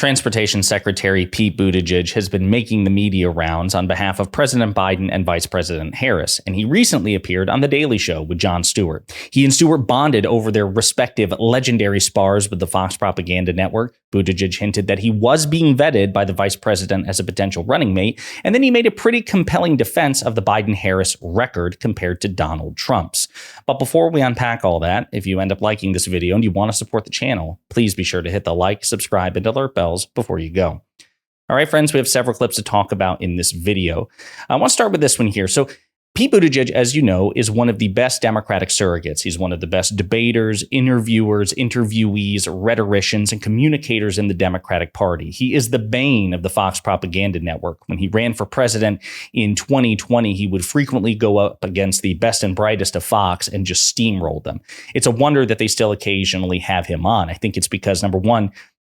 Transportation Secretary Pete Buttigieg has been making the media rounds on behalf of President Biden and Vice President Harris, and he recently appeared on The Daily Show with Jon Stewart. He and Stewart bonded over their respective legendary spars with the Fox propaganda network. Buttigieg hinted that he was being vetted by the vice president as a potential running mate, and then he made a pretty compelling defense of the Biden-Harris record compared to Donald Trump's. But before we unpack all that, if you end up liking this video and you want to support the channel, please be sure to hit the like, subscribe, and alert bell before you go. All right, friends, we have several clips to talk about in this video. I want to start with this one here. So Pete Buttigieg, as you know, is one of the best Democratic surrogates. He's one of the best debaters, interviewers, interviewees, rhetoricians, and communicators in the Democratic Party. He is the bane of the Fox propaganda network. When he ran for president in 2020, he would frequently go up against the best and brightest of Fox and just steamroll them. It's a wonder that they still occasionally have him on. I think it's because, number one,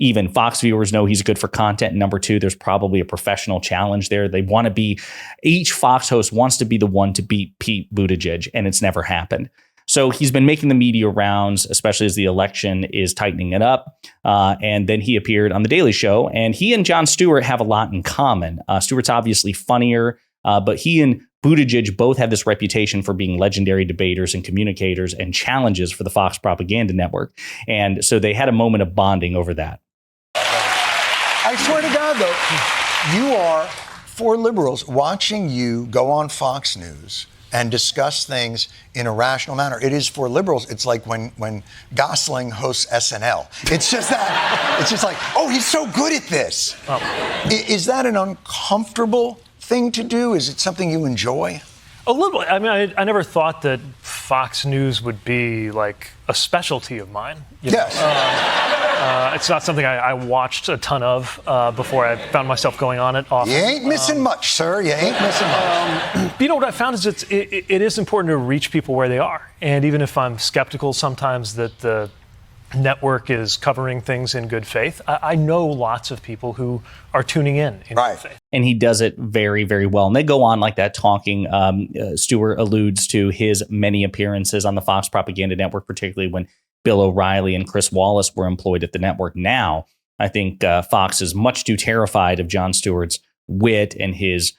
even Fox viewers know he's good for content. And number two, there's probably a professional challenge there. They want to be, each Fox host wants to be the one to beat Pete Buttigieg, and it's never happened. So he's been making the media rounds, especially as the election is tightening it up. And then he appeared on The Daily Show, and he and Jon Stewart have a lot in common. Stewart's obviously funnier, but he and Buttigieg both have this reputation for being legendary debaters and communicators and challenges for the Fox propaganda network. And so they had a moment of bonding over that. I swear to God, though, you are, for liberals, watching you go on Fox News and discuss things in a rational manner. It is for liberals. It's like when Gosling hosts SNL. It's just that. It's just like, oh, he's so good at this. Oh. Is that an uncomfortable thing to do? Is it something you enjoy? A little. I mean, I never thought that Fox News would be like a specialty of mine. Yes. It's not something I watched a ton of before I found myself going on it often. You ain't missing much, sir. You ain't missing much. You know, what I found is it is important to reach people where they are. And even if I'm skeptical sometimes that the network is covering things in good faith, I know lots of people who are tuning in good faith. And he does it very, very well. And they go on like that talking. Stewart alludes to his many appearances on the Fox propaganda network, particularly when Bill O'Reilly and Chris Wallace were employed at the network. Now, I think Fox is much too terrified of Jon Stewart's wit and his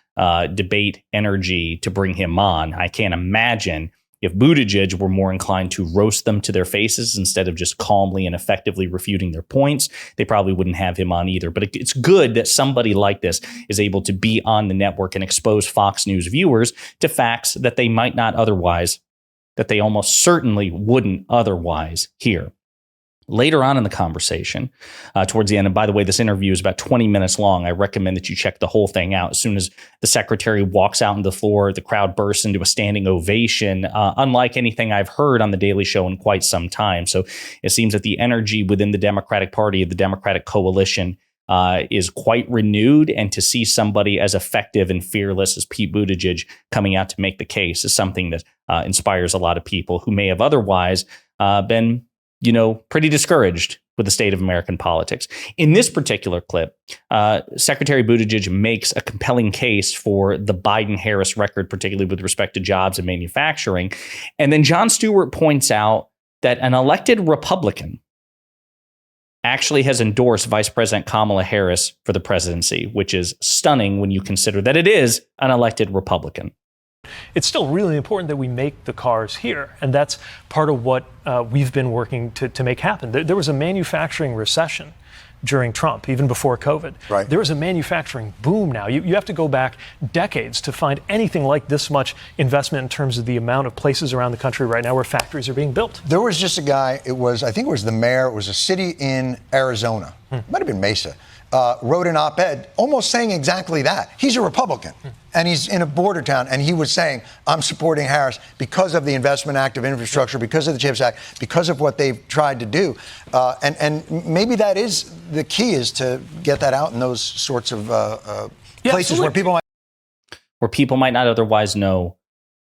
debate energy to bring him on. I can't imagine if Buttigieg were more inclined to roast them to their faces instead of just calmly and effectively refuting their points, they probably wouldn't have him on either. But it's good that somebody like this is able to be on the network and expose Fox News viewers to facts that they might not otherwise, that they almost certainly wouldn't otherwise hear. Later on in the conversation, towards the end, and by the way, this interview is about 20 minutes long. I recommend that you check the whole thing out. As soon as the secretary walks out on the floor, the crowd bursts into a standing ovation, unlike anything I've heard on The Daily Show in quite some time. So it seems that the energy within the Democratic Party, the Democratic coalition, is quite renewed. And to see somebody as effective and fearless as Pete Buttigieg coming out to make the case is something that inspires a lot of people who may have otherwise been pretty discouraged with the state of American politics. In this particular clip, Secretary Buttigieg makes a compelling case for the Biden-Harris record, particularly with respect to jobs and manufacturing. And then Jon Stewart points out that an elected Republican actually has endorsed Vice President Kamala Harris for the presidency, which is stunning when you consider that it is an elected Republican. It's still really important that we make the cars here. And that's part of what we've been working to make happen. There was a manufacturing recession during Trump, even before COVID. Right. There is a manufacturing boom now. You have to go back decades to find anything like this much investment in terms of the amount of places around the country right now where factories are being built. There was just a guy, I think it was the mayor, it was a city in Arizona, might have been Mesa, wrote an op-ed almost saying exactly that. He's a Republican, and he's in a border town, and he was saying, I'm supporting Harris because of the Investment Act of Infrastructure, because of the CHIPS Act, because of what they've tried to do. And maybe that is the key, is to get that out in those sorts of places where people might not otherwise know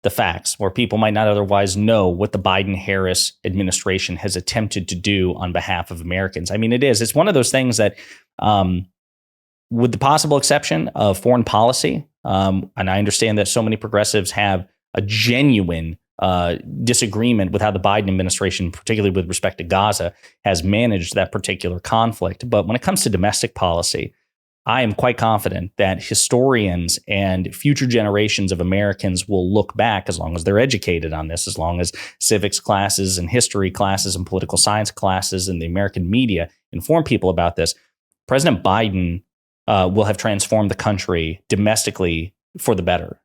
the facts, where people might not otherwise know what the Biden-Harris administration has attempted to do on behalf of Americans. I mean, it's one of those things that, with the possible exception of foreign policy, and I understand that so many progressives have a genuine disagreement with how the Biden administration, particularly with respect to Gaza, has managed that particular conflict. But when it comes to domestic policy, I am quite confident that historians and future generations of Americans will look back, as long as they're educated on this, as long as civics classes and history classes and political science classes and the American media inform people about this. President Biden will have transformed the country domestically for the better.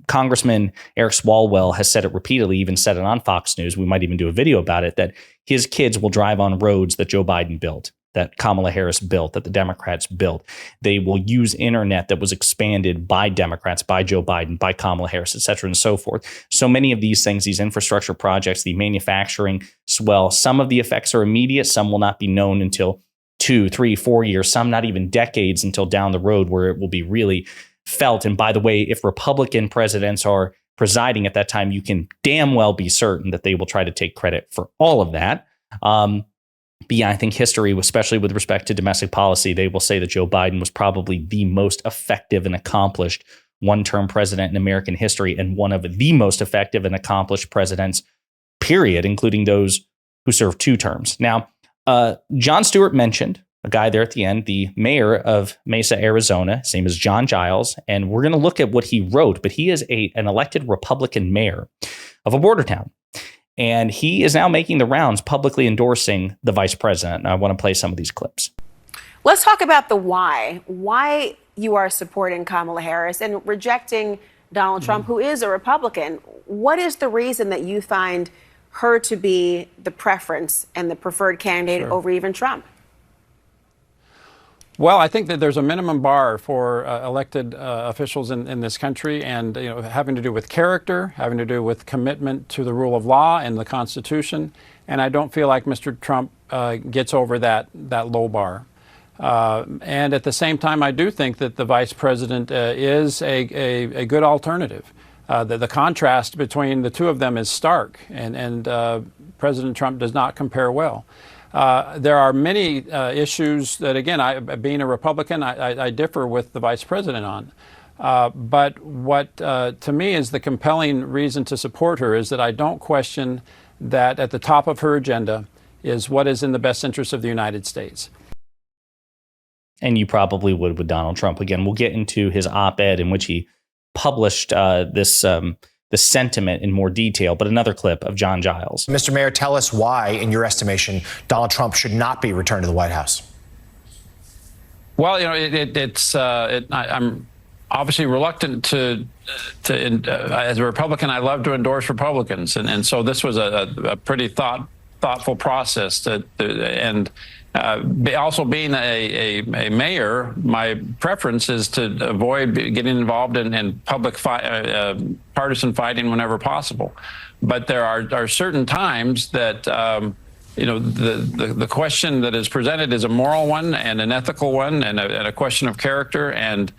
Congressman Eric Swalwell has said it repeatedly, even said it on Fox News. We might even do a video about it, that his kids will drive on roads that Joe Biden built, that Kamala Harris built, that the Democrats built. They will use internet that was expanded by Democrats, by Joe Biden, by Kamala Harris, et cetera, and so forth. So many of these things, these infrastructure projects, the manufacturing swell, some of the effects are immediate, some will not be known until 2, 3, 4 years, some not even decades until down the road where it will be really felt. And by the way, if Republican presidents are presiding at that time, you can damn well be certain that they will try to take credit for all of that. But yeah, I think history, especially with respect to domestic policy, they will say that Joe Biden was probably the most effective and accomplished one-term president in American history, and one of the most effective and accomplished presidents, period, including those who served 2 terms. Now, Jon Stewart mentioned a guy there at the end, the mayor of Mesa, Arizona. His name is Jon Giles, and we're going to look at what he wrote. But he is an elected Republican mayor of a border town. And he is now making the rounds, publicly endorsing the vice president. And I want to play some of these clips. Let's talk about the why. Why you are supporting Kamala Harris and rejecting Donald Trump, who is a Republican. What is the reason that you find her to be the preference and the preferred candidate over even Trump? Well, I think that there's a minimum bar for elected officials in this country, and having to do with character, having to do with commitment to the rule of law and the Constitution. And I don't feel like Mr. Trump gets over that low bar. And at the same time, I do think that the vice president is a good alternative. The contrast between the two of them is stark, and President Trump does not compare well. There are many issues that, again, being a Republican, I differ with the vice president on. But what, to me, is the compelling reason to support her is that I don't question that at the top of her agenda is what is in the best interest of the United States. And you probably would with Donald Trump. Again, we'll get into his op-ed in which he published the sentiment in more detail, but another clip of Jon Giles. Mr. Mayor, tell us why, in your estimation, Donald Trump should not be returned to the White House. Well, I'm obviously reluctant to as a Republican, I love to endorse Republicans, and so this was a pretty thoughtful process. Also being a mayor, my preference is to avoid getting involved in public partisan fighting whenever possible. But there are certain times that the question that is presented is a moral one and an ethical one and a question of character, and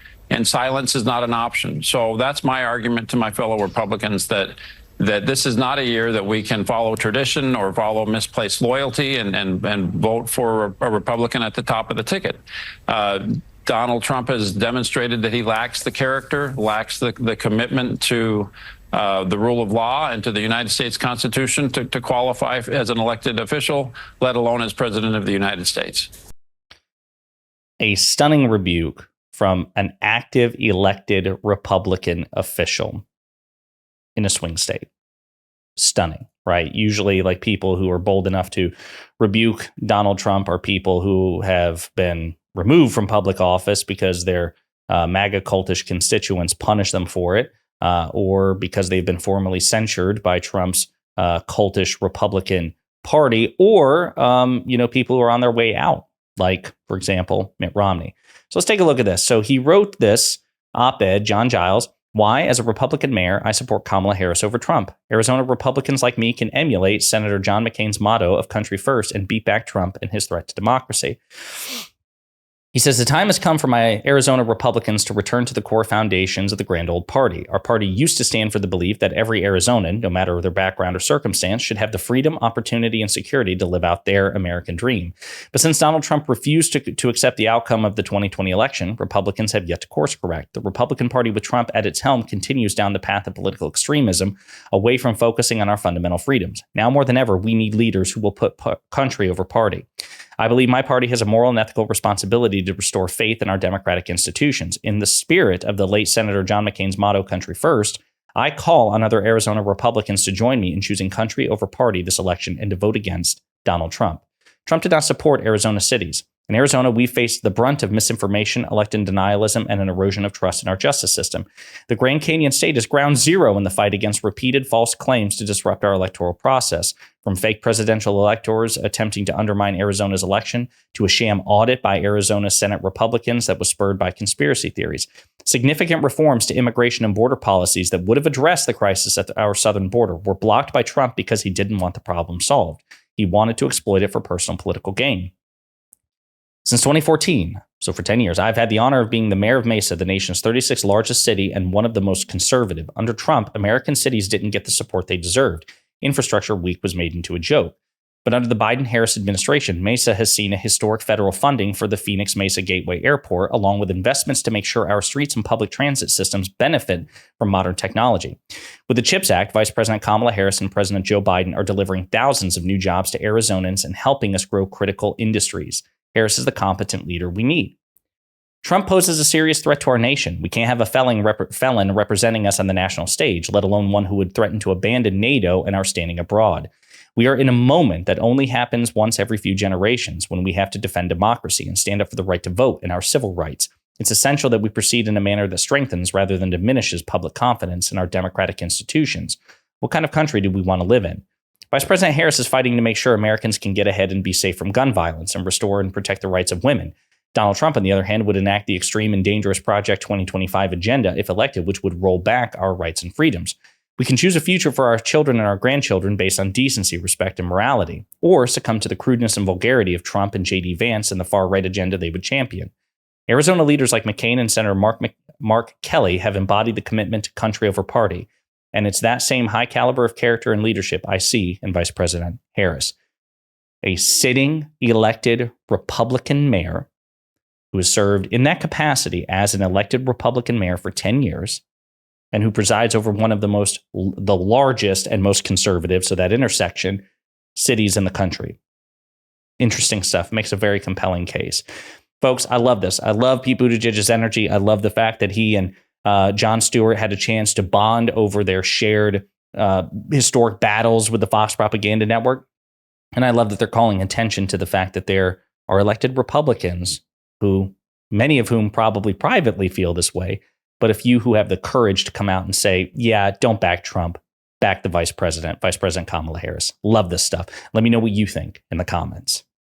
silence is not an option. So that's my argument to my fellow Republicans, that this is not a year that we can follow tradition or follow misplaced loyalty and vote for a Republican at the top of the ticket. Donald Trump has demonstrated that he lacks the character, lacks the commitment to the rule of law and to the United States Constitution to qualify as an elected official, let alone as president of the United States. A stunning rebuke from an active elected Republican official in a swing state. Stunning, right? Usually, like, people who are bold enough to rebuke Donald Trump are people who have been removed from public office because their MAGA cultish constituents punish them for it, or because they've been formally censured by Trump's cultish Republican Party, or people who are on their way out, like, for example, Mitt Romney. So let's take a look at this. So he wrote this op-ed, Jon Giles. Why, as a Republican mayor, I support Kamala Harris over Trump. Arizona Republicans like me can emulate Senator John McCain's motto of country first and beat back Trump and his threat to democracy. He says, the time has come for my Arizona Republicans to return to the core foundations of the grand old party. Our party used to stand for the belief that every Arizonan, no matter their background or circumstance, should have the freedom, opportunity, and security to live out their American dream. But since Donald Trump refused to accept the outcome of the 2020 election, Republicans have yet to course correct. The Republican Party with Trump at its helm continues down the path of political extremism, away from focusing on our fundamental freedoms. Now more than ever, we need leaders who will put country over party. I believe my party has a moral and ethical responsibility to restore faith in our democratic institutions. In the spirit of the late Senator John McCain's motto, Country First, I call on other Arizona Republicans to join me in choosing country over party this election and to vote against Donald Trump. Trump did not support Arizona cities. In Arizona, we faced the brunt of misinformation, elected denialism, and an erosion of trust in our justice system. The Grand Canyon state is ground zero in the fight against repeated false claims to disrupt our electoral process, from fake presidential electors attempting to undermine Arizona's election to a sham audit by Arizona Senate Republicans that was spurred by conspiracy theories. Significant reforms to immigration and border policies that would have addressed the crisis at our southern border were blocked by Trump because he didn't want the problem solved. He wanted to exploit it for personal political gain. Since 2014, so for 10 years, I've had the honor of being the mayor of Mesa, the nation's 36th largest city and one of the most conservative. Under Trump, American cities didn't get the support they deserved. Infrastructure Week was made into a joke. But under the Biden-Harris administration, Mesa has seen a historic federal funding for the Phoenix-Mesa Gateway Airport, along with investments to make sure our streets and public transit systems benefit from modern technology. With the CHIPS Act, Vice President Kamala Harris and President Joe Biden are delivering thousands of new jobs to Arizonans and helping us grow critical industries. Harris is the competent leader we need. Trump poses a serious threat to our nation. We can't have a felon representing us on the national stage, let alone one who would threaten to abandon NATO and our standing abroad. We are in a moment that only happens once every few generations, when we have to defend democracy and stand up for the right to vote and our civil rights. It's essential that we proceed in a manner that strengthens rather than diminishes public confidence in our democratic institutions. What kind of country do we want to live in? Vice President Harris is fighting to make sure Americans can get ahead and be safe from gun violence and restore and protect the rights of women. Donald Trump, on the other hand, would enact the extreme and dangerous Project 2025 agenda if elected, which would roll back our rights and freedoms. We can choose a future for our children and our grandchildren based on decency, respect, and morality, or succumb to the crudeness and vulgarity of Trump and J.D. Vance and the far-right agenda they would champion. Arizona leaders like McCain and Senator Mark Kelly have embodied the commitment to country over party. And it's that same high caliber of character and leadership I see in Vice President Harris. A sitting elected Republican mayor who has served in that capacity as an elected Republican mayor for 10 years and who presides over one of the largest and most conservative, so that intersection, cities in the country. Interesting stuff. Makes a very compelling case. Folks, I love this. I love Pete Buttigieg's energy. I love the fact that he and Jon Stewart had a chance to bond over their shared historic battles with the Fox propaganda network. And I love that they're calling attention to the fact that there are elected Republicans who, many of whom probably privately feel this way, but a few who have the courage to come out and say, yeah, don't back Trump, back the Vice President Kamala Harris. Love this stuff. Let me know what you think in the comments.